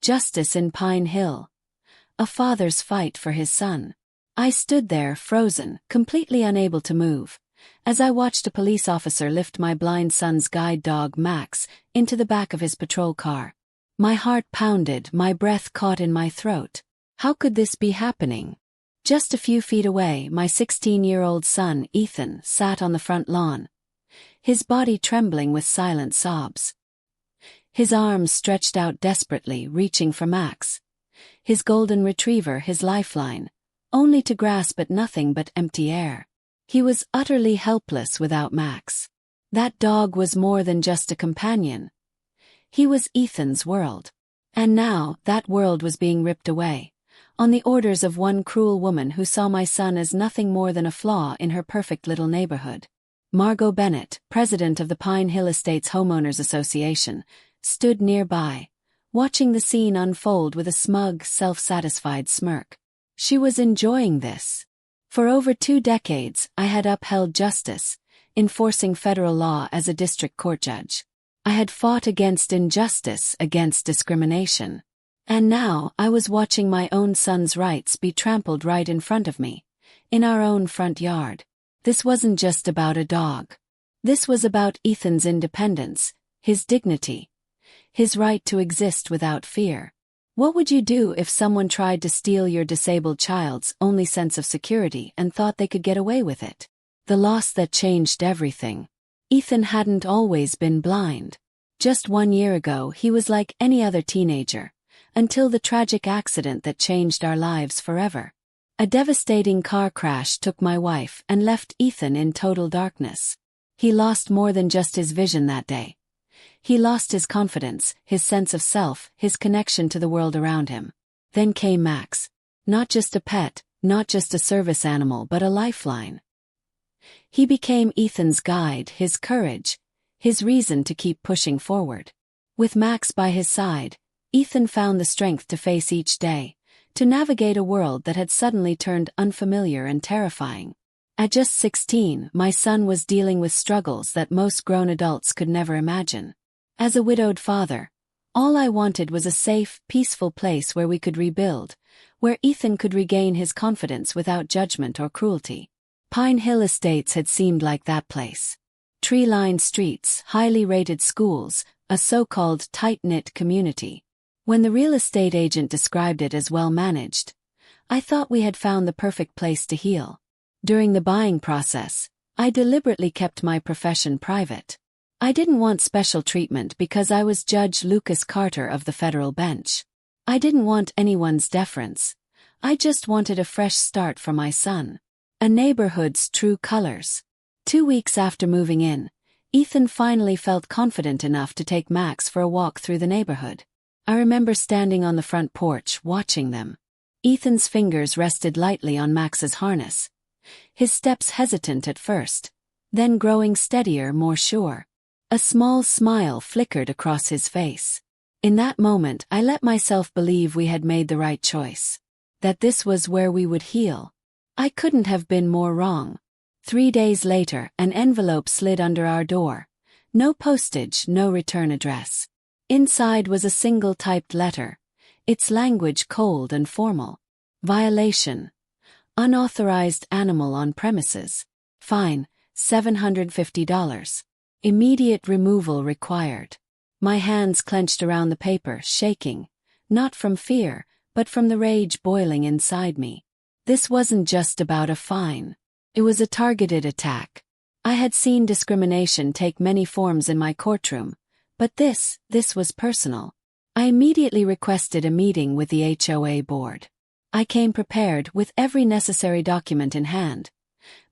Justice in Pine Hill. A father's fight for his son. I stood there, frozen, completely unable to move, as I watched a police officer lift my blind son's guide dog, Max, into the back of his patrol car. My heart pounded, my breath caught in my throat. How could this be happening? Just a few feet away, my 16-year-old son, Ethan, sat on the front lawn, his body trembling with silent sobs. His arms stretched out desperately, reaching for Max, his golden retriever, his lifeline, only to grasp at nothing but empty air. He was utterly helpless without Max. That dog was more than just a companion. He was Ethan's world. And now, that world was being ripped away, on the orders of one cruel woman who saw my son as nothing more than a flaw in her perfect little neighborhood. Margot Bennett, president of the Pine Hill Estates Homeowners Association, stood nearby, watching the scene unfold with a smug, self-satisfied smirk. She was enjoying this. For over 2 decades, I had upheld justice, enforcing federal law as a district court judge. I had fought against injustice, against discrimination. And now, I was watching my own son's rights be trampled right in front of me, in our own front yard. This wasn't just about a dog. This was about Ethan's independence, his dignity, his right to exist without fear. What would you do if someone tried to steal your disabled child's only sense of security and thought they could get away with it? The loss that changed everything. Ethan hadn't always been blind. Just 1 year ago he was like any other teenager, until the tragic accident that changed our lives forever. A devastating car crash took my wife and left Ethan in total darkness. He lost more than just his vision that day. He lost his confidence, his sense of self, his connection to the world around him. Then came Max. Not just a pet, not just a service animal, but a lifeline. He became Ethan's guide, his courage, his reason to keep pushing forward. With Max by his side, Ethan found the strength to face each day, to navigate a world that had suddenly turned unfamiliar and terrifying. At just 16, my son was dealing with struggles that most grown adults could never imagine. As a widowed father, all I wanted was a safe, peaceful place where we could rebuild, where Ethan could regain his confidence without judgment or cruelty. Pine Hill Estates had seemed like that place. Tree-lined streets, highly rated schools, a so-called tight-knit community. When the real estate agent described it as well-managed, I thought we had found the perfect place to heal. During the buying process, I deliberately kept my profession private. I didn't want special treatment because I was Judge Lucas Carter of the federal bench. I didn't want anyone's deference. I just wanted a fresh start for my son. A neighborhood's true colors. 2 weeks after moving in, Ethan finally felt confident enough to take Max for a walk through the neighborhood. I remember standing on the front porch, watching them. Ethan's fingers rested lightly on Max's harness. His steps hesitant at first, then growing steadier, more sure. A small smile flickered across his face. In that moment, I let myself believe we had made the right choice. That this was where we would heal. I couldn't have been more wrong. 3 days later, an envelope slid under our door. No postage, no return address. Inside was a single typed letter, its language cold and formal. Violation. Unauthorized animal on premises. Fine, $750. Immediate removal required. My hands clenched around the paper, shaking, not from fear, but from the rage boiling inside me. This wasn't just about a fine. It was a targeted attack. I had seen discrimination take many forms in my courtroom, but this was personal. I immediately requested a meeting with the HOA board. I came prepared with every necessary document in hand.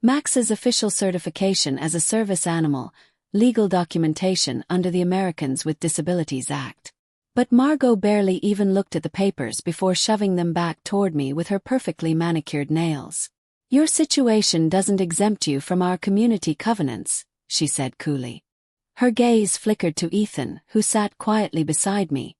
Max's official certification as a service animal, legal documentation under the Americans with Disabilities Act. But Margot barely even looked at the papers before shoving them back toward me with her perfectly manicured nails. "Your situation doesn't exempt you from our community covenants," she said coolly. Her gaze flickered to Ethan, who sat quietly beside me,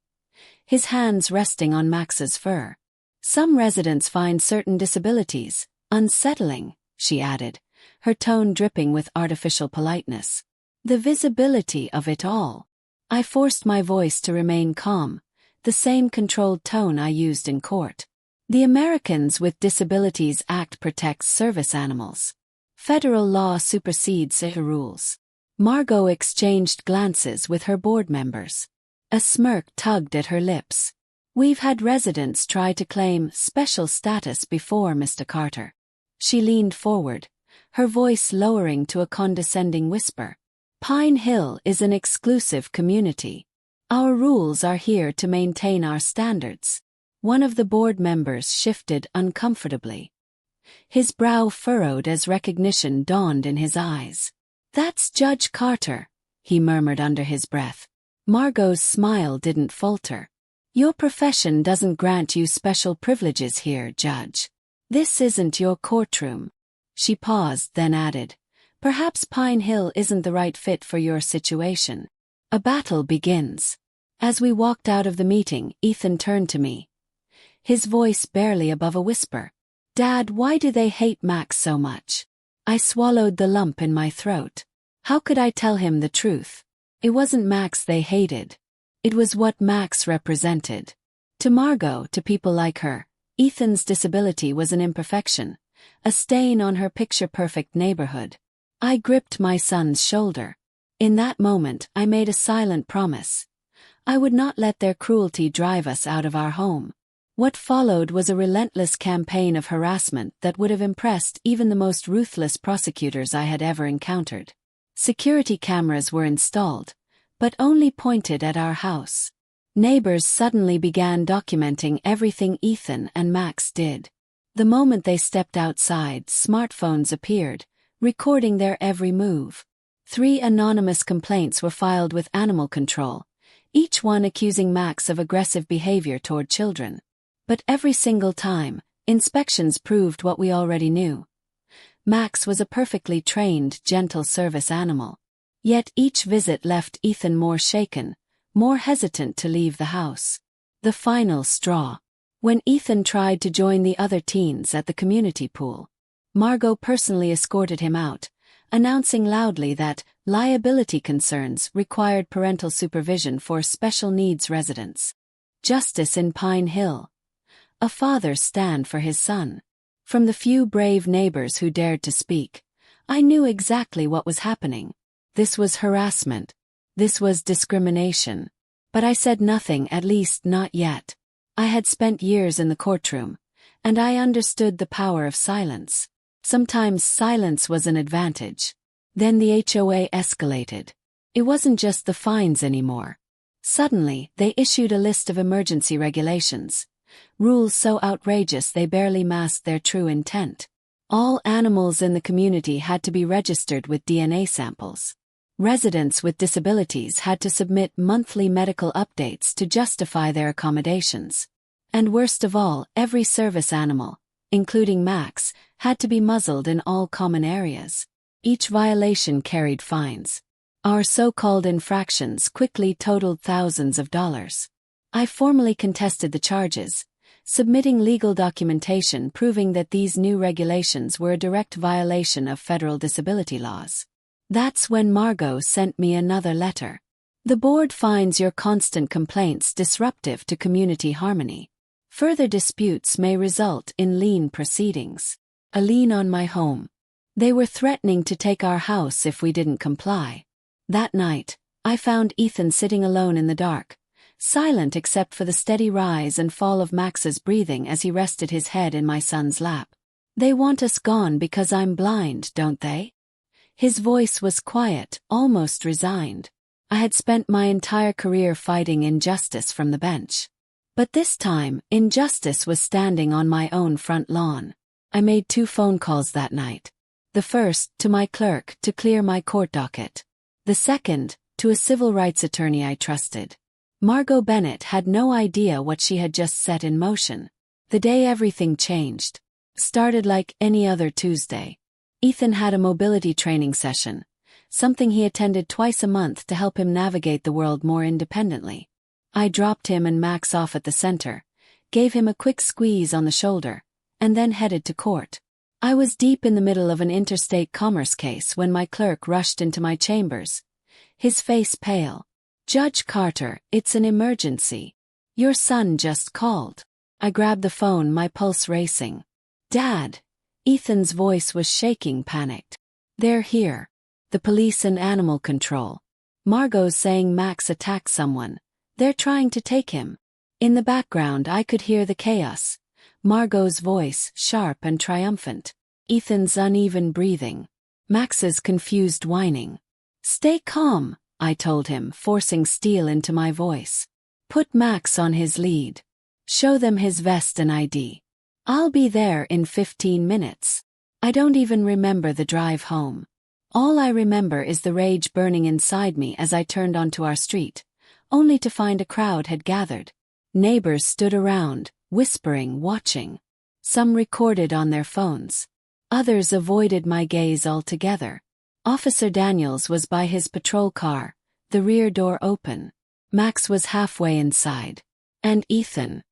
his hands resting on Max's fur. "Some residents find certain disabilities unsettling," she added, her tone dripping with artificial politeness. "The visibility of it all." I forced my voice to remain calm, the same controlled tone I used in court. The Americans with Disabilities Act protects service animals. Federal law supersedes the rules. Margot exchanged glances with her board members. A smirk tugged at her lips. We've had residents try to claim special status before, Mr. Carter. She leaned forward, her voice lowering to a condescending whisper. Pine Hill is an exclusive community. Our rules are here to maintain our standards. One of the board members shifted uncomfortably. His brow furrowed as recognition dawned in his eyes. That's Judge Carter, he murmured under his breath. Margot's smile didn't falter. Your profession doesn't grant you special privileges here, Judge. This isn't your courtroom. She paused, then added, perhaps Pine Hill isn't the right fit for your situation. A battle begins. As we walked out of the meeting, Ethan turned to me. His voice barely above a whisper. Dad, why do they hate Max so much? I swallowed the lump in my throat. How could I tell him the truth? It wasn't Max they hated. It was what Max represented. To Margot, to people like her, Ethan's disability was an imperfection, a stain on her picture-perfect neighborhood. I gripped my son's shoulder. In that moment, I made a silent promise. I would not let their cruelty drive us out of our home. What followed was a relentless campaign of harassment that would have impressed even the most ruthless prosecutors I had ever encountered. Security cameras were installed, but only pointed at our house. Neighbors suddenly began documenting everything Ethan and Max did. The moment they stepped outside, smartphones appeared, recording their every move. 3 anonymous complaints were filed with animal control, each one accusing Max of aggressive behavior toward children. But every single time, inspections proved what we already knew. Max was a perfectly trained, gentle service animal. Yet each visit left Ethan more shaken, more hesitant to leave the house. The final straw. When Ethan tried to join the other teens at the community pool, Margot personally escorted him out, announcing loudly that liability concerns required parental supervision for special needs residents. Justice in Pine Hill. A father stand for his son. From the few brave neighbors who dared to speak, I knew exactly what was happening. This was harassment. This was discrimination. But I said nothing, at least not yet. I had spent years in the courtroom, and I understood the power of silence. Sometimes silence was an advantage. Then the HOA escalated. It wasn't just the fines anymore. Suddenly, they issued a list of emergency regulations. Rules so outrageous they barely masked their true intent. All animals in the community had to be registered with DNA samples. Residents with disabilities had to submit monthly medical updates to justify their accommodations. And worst of all, every service animal, including Max, had to be muzzled in all common areas. Each violation carried fines. Our so-called infractions quickly totaled thousands of dollars. I formally contested the charges, submitting legal documentation proving that these new regulations were a direct violation of federal disability laws. That's when Margot sent me another letter. The board finds your constant complaints disruptive to community harmony. Further disputes may result in lien proceedings. A lien on my home. They were threatening to take our house if we didn't comply. That night, I found Ethan sitting alone in the dark, silent except for the steady rise and fall of Max's breathing as he rested his head in my son's lap. They want us gone because I'm blind, don't they? His voice was quiet, almost resigned. I had spent my entire career fighting injustice from the bench. But this time, injustice was standing on my own front lawn. I made 2 phone calls that night. The first, to my clerk, to clear my court docket. The second, to a civil rights attorney I trusted. Margot Bennett had no idea what she had just set in motion. The day everything changed. Started like any other Tuesday. Ethan had a mobility training session, something he attended twice a month to help him navigate the world more independently. I dropped him and Max off at the center, gave him a quick squeeze on the shoulder, and then headed to court. I was deep in the middle of an interstate commerce case when my clerk rushed into my chambers, his face pale. Judge Carter, it's an emergency. Your son just called. I grabbed the phone, my pulse racing. Dad. Ethan's voice was shaking, panicked. They're here. The police and animal control. Margot's saying Max attacked someone. They're trying to take him. In the background I could hear the chaos. Margot's voice, sharp and triumphant. Ethan's uneven breathing. Max's confused whining. Stay calm, I told him, forcing steel into my voice. Put Max on his lead. Show them his vest and ID. I'll be there in 15 minutes. I don't even remember the drive home. All I remember is the rage burning inside me as I turned onto our street, only to find a crowd had gathered. Neighbors stood around, whispering, watching. Some recorded on their phones. Others avoided my gaze altogether. Officer Daniels was by his patrol car, the rear door open. Max was halfway inside. And Ethan.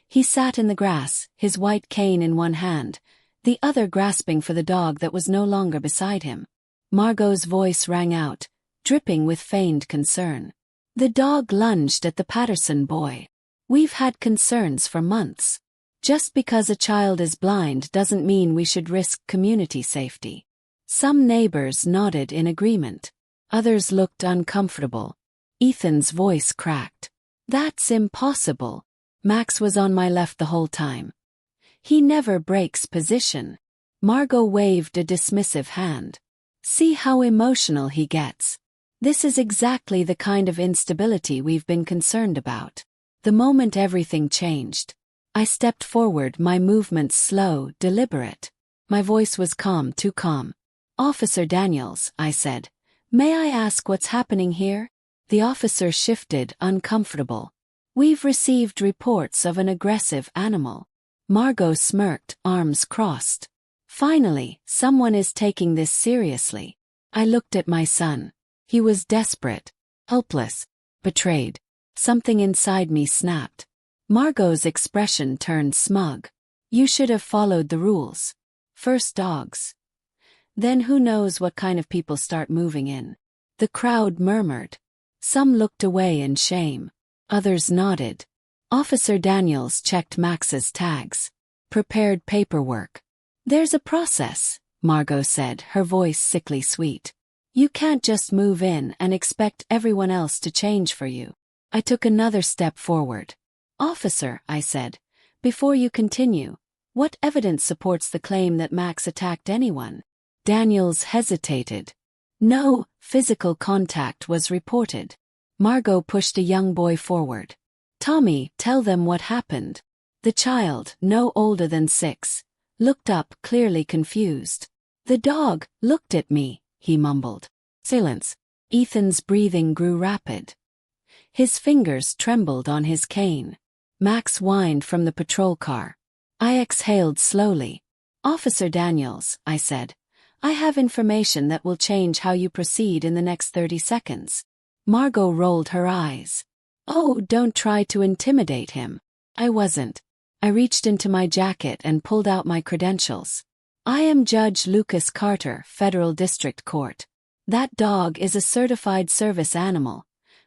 He sat in the grass, his white cane in one hand, the other grasping for the dog that was no longer beside him. Margot's voice rang out, dripping with feigned concern. The dog lunged at the Patterson boy. We've had concerns for months. Just because a child is blind doesn't mean we should risk community safety. Some neighbors nodded in agreement. Others looked uncomfortable. Ethan's voice cracked. That's impossible. Max was on my left the whole time. He never breaks position. Margot waved a dismissive hand. See how emotional he gets. This is exactly the kind of instability we've been concerned about. The moment everything changed, I stepped forward, my movements slow, deliberate. My voice was calm, too calm. Officer Daniels, I said, may I ask what's happening here? The officer shifted, uncomfortable. We've received reports of an aggressive animal. Margot smirked, arms crossed. Finally, someone is taking this seriously. I looked at my son. He was desperate, helpless, betrayed. Something inside me snapped. Margot's expression turned smug. You should have followed the rules. First dogs. Then who knows what kind of people start moving in. The crowd murmured. Some looked away in shame. Others nodded. Officer Daniels checked Max's tags. Prepared paperwork. There's a process, Margot said, her voice sickly sweet. You can't just move in and expect everyone else to change for you. I took another step forward. Officer, I said, before you continue, what evidence supports the claim that Max attacked anyone? Daniels hesitated. No physical contact was reported. Margot pushed a young boy forward. Tommy, tell them what happened. The child, no older than 6, looked up, clearly confused. The dog looked at me, he mumbled. Silence. Ethan's breathing grew rapid. His fingers trembled on his cane. Max whined from the patrol car. I exhaled slowly. Officer Daniels, I said, I have information that will change how you proceed in the next 30 seconds. Margot rolled her eyes. Oh, don't try to intimidate him. I wasn't. I reached into my jacket and pulled out my credentials. I am Judge Lucas Carter, Federal District Court. That dog is a certified service animal,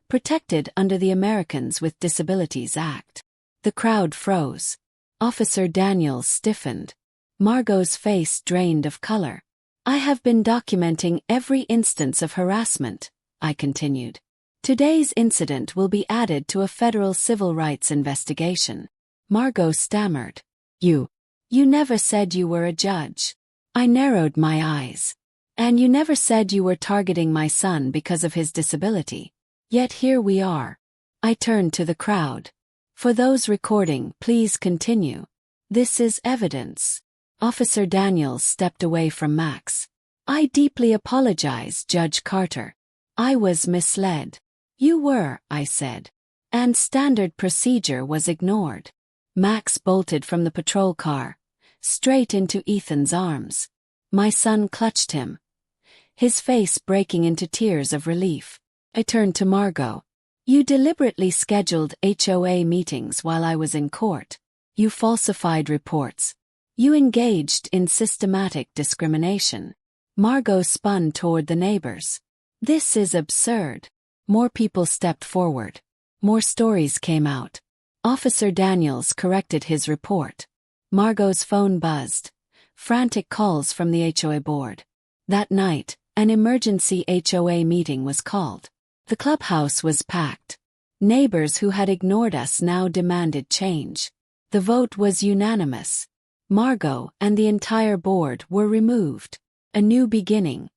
protected under the Americans with Disabilities Act. The crowd froze. Officer Daniels stiffened. Margot's face drained of color. I have been documenting every instance of harassment, I continued. Today's incident will be added to a federal civil rights investigation. Margot stammered. You never said you were a judge. I narrowed my eyes. And you never said you were targeting my son because of his disability. Yet here we are. I turned to the crowd. For those recording, please continue. This is evidence. Officer Daniels stepped away from Max. I deeply apologize, Judge Carter. I was misled. You were, I said. And standard procedure was ignored. Max bolted from the patrol car, straight into Ethan's arms. My son clutched him, his face breaking into tears of relief. I turned to Margot. You deliberately scheduled HOA meetings while I was in court. You falsified reports. You engaged in systematic discrimination. Margot spun toward the neighbors. This is absurd. More people stepped forward. More stories came out. Officer Daniels corrected his report. Margot's phone buzzed. Frantic calls from the HOA board. That night, an emergency HOA meeting was called. The clubhouse was packed. Neighbors who had ignored us now demanded change. The vote was unanimous. Margot and the entire board were removed. A new beginning,